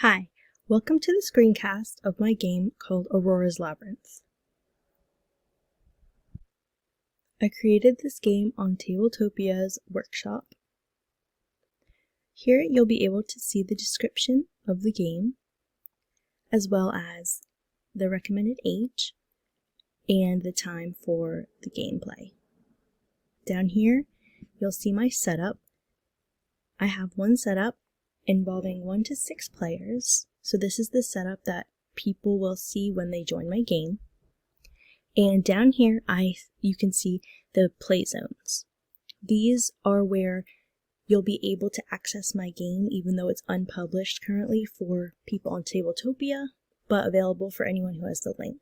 Hi, welcome to the screencast of my game called Aurora's Labyrinth. I created this game on Tabletopia's workshop. Here you'll be able to see the description of the game, as well as the recommended age and the time for the gameplay. Down here, you'll see my setup. I have one setup involving 1 to 6 players, so this is the setup that people will see when they join my game. And down here you can see the play zones. These are where you'll be able to access my game even though it's unpublished currently for people on Tabletopia, but available for anyone who has the link.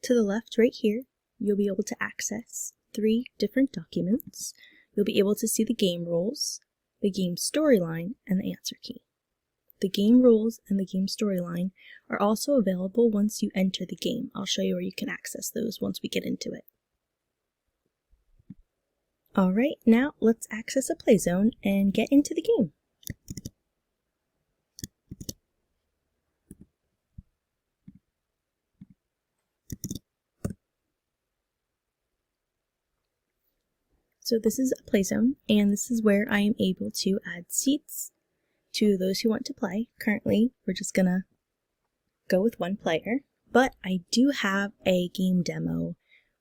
To the left right here, you'll be able to access 3 different documents. You'll be able to see the game rules, the game storyline, and the answer key. The game rules and the game storyline are also available once you enter the game. I'll show you where you can access those once we get into it. Alright, now let's access a play zone and get into the game. So this is a play zone, and this is where I am able to add seats to those who want to play. Currently, we're just gonna go with 1 player, but I do have a game demo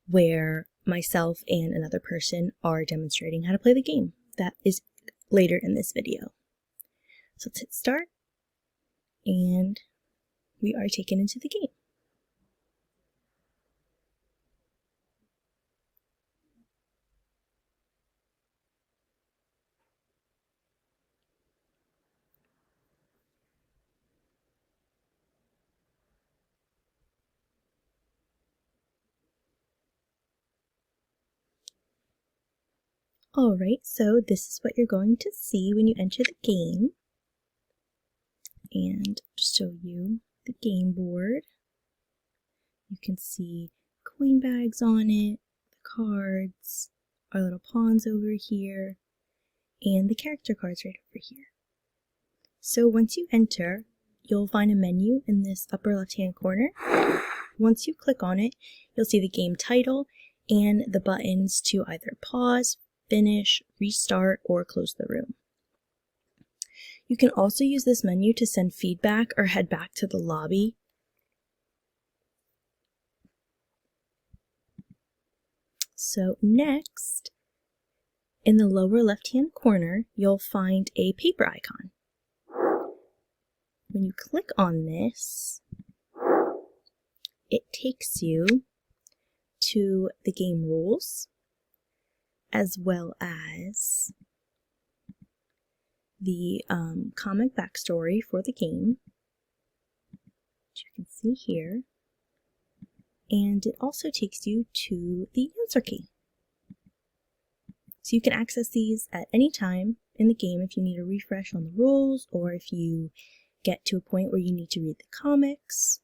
where myself and another person are demonstrating how to play the game. That is later in this video. So let's hit start, and we are taken into the game. Alright, so this is what you're going to see when you enter the game. And just show you the game board. You can see coin bags on it, the cards, our little pawns over here, and the character cards right over here. So once you enter, you'll find a menu in this upper left-hand corner. Once you click on it, you'll see the game title and the buttons to either pause, finish, restart, or close the room. You can also use this menu to send feedback or head back to the lobby. So next, in the lower left-hand corner, you'll find a paper icon. When you click on this, it takes you to the game rules, as well as the comic backstory for the game, which you can see here, and it also takes you to the answer key. So you can access these at any time in the game if you need a refresh on the rules, or if you get to a point where you need to read the comics.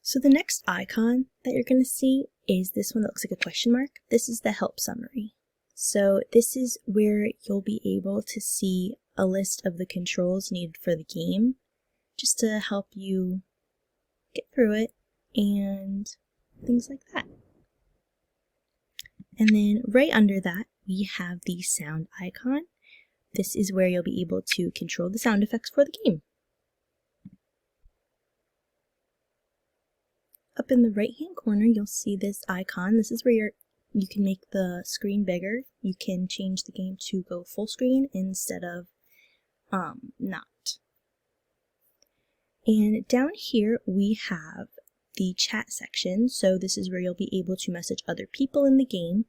So the next icon that you're going to see is this one that looks like a question mark. This is the help summary. So this is where you'll be able to see a list of the controls needed for the game, just to help you get through it and things like that. And then right under that, we have the sound icon. This is where you'll be able to control the sound effects for the game. Up in the right hand corner, you'll see this icon. This is where you can make the screen bigger. You can change the game to go full screen instead of not. And down here we have the chat section. So this is where you'll be able to message other people in the game.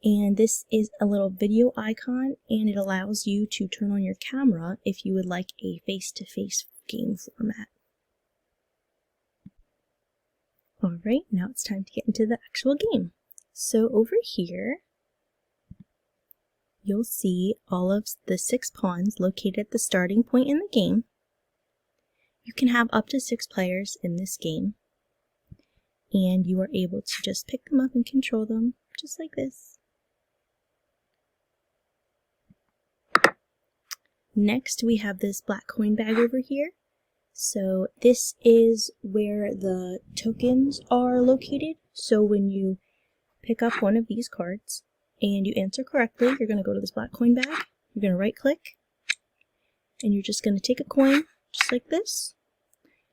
And this is a little video icon, and it allows you to turn on your camera if you would like a face-to-face game format. Alright, now it's time to get into the actual game. So over here, you'll see all of the 6 pawns located at the starting point in the game. You can have up to 6 players in this game, and you are able to just pick them up and control them just like this. Next, we have this black coin bag over here. So this is where the tokens are located. So when you pick up one of these cards and you answer correctly, you're going to go to this black coin bag. You're going to right click and you're just going to take a coin just like this,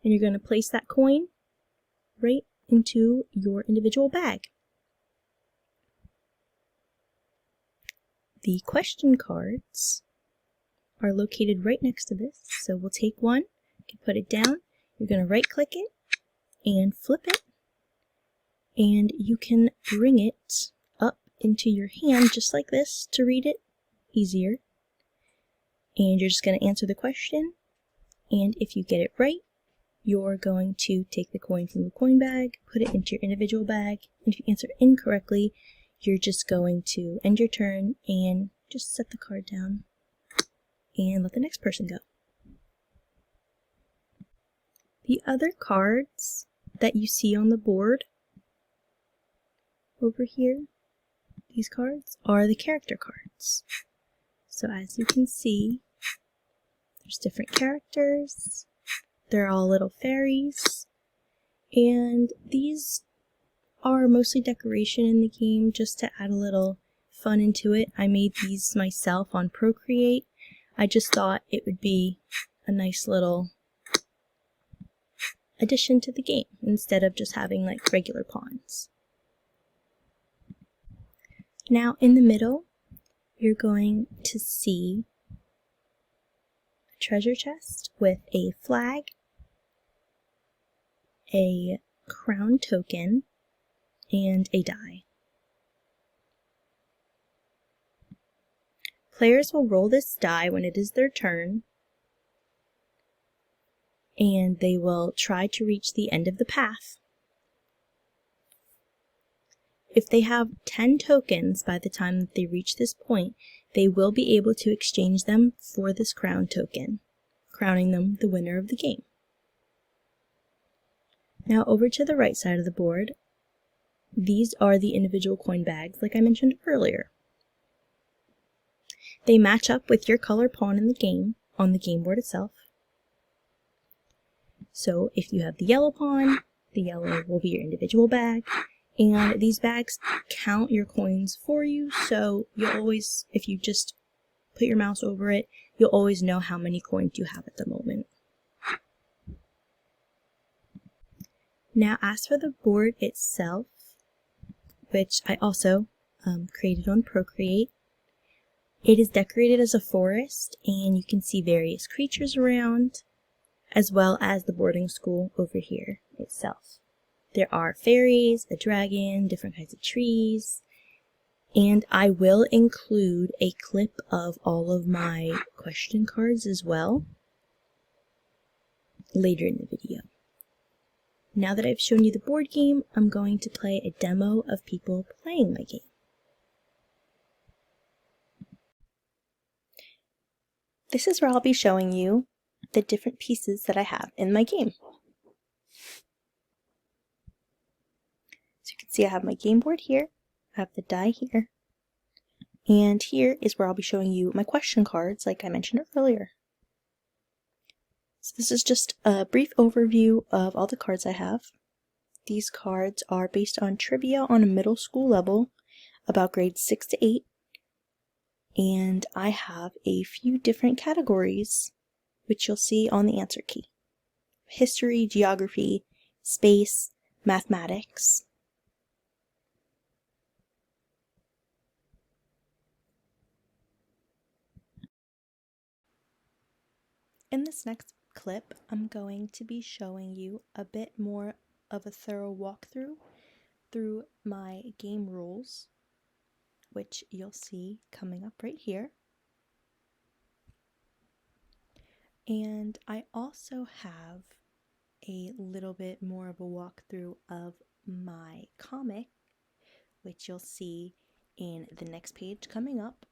and you're going to place that coin right into your individual bag. The question cards are located right next to this, so we'll take one, you can put it down, you're going to right click it and flip it, and you can bring it up into your hand just like this to read it easier. And you're just going to answer the question, and if you get it right, you're going to take the coin from the coin bag, put it into your individual bag, and if you answer incorrectly, you're just going to end your turn and just set the card down and let the next person go. The other cards that you see on the board over here, these cards, are the character cards. So as you can see, there's different characters. They're all little fairies, and these are mostly decoration in the game just to add a little fun into it. I made these myself on Procreate. I just thought it would be a nice little addition to the game instead of just having like regular pawns. Now in the middle, you're going to see a treasure chest with a flag, a crown token, and a die. Players will roll this die when it is their turn, and they will try to reach the end of the path. If they have 10 tokens by the time that they reach this point, they will be able to exchange them for this crown token, crowning them the winner of the game. Now over to the right side of the board, these are the individual coin bags like I mentioned earlier. They match up with your color pawn in the game on the game board itself. So if you have the yellow pawn, the yellow will be your individual bag, and these bags count your coins for you, so you'll always, if you just put your mouse over it, you'll always know how many coins you have at the moment. Now as for the board itself, which I also created on Procreate, it is decorated as a forest, and you can see various creatures around, as well as the boarding school over here itself. There are fairies, a dragon, different kinds of trees, and I will include a clip of all of my question cards as well later in the video. Now that I've shown you the board game, I'm going to play a demo of people playing my game. This is where I'll be showing you the different pieces that I have in my game. So you can see I have my game board here, I have the die here, and here is where I'll be showing you my question cards like I mentioned earlier. So this is just a brief overview of all the cards I have. These cards are based on trivia on a middle school level, about grades 6 to 8. And I have a few different categories, which you'll see on the answer key. History, geography, space, mathematics. In this next clip, I'm going to be showing you a bit more of a thorough walkthrough through my game rules, which you'll see coming up right here. And I also have a little bit more of a walkthrough of my comic, which you'll see in the next page coming up.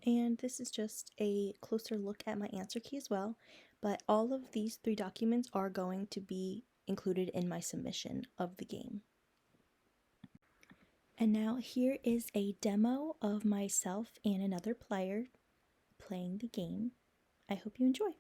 And this is just a closer look at my answer key as well, but all of these 3 documents are going to be included in my submission of the game. And now here is a demo of myself and another player playing the game. I hope you enjoy.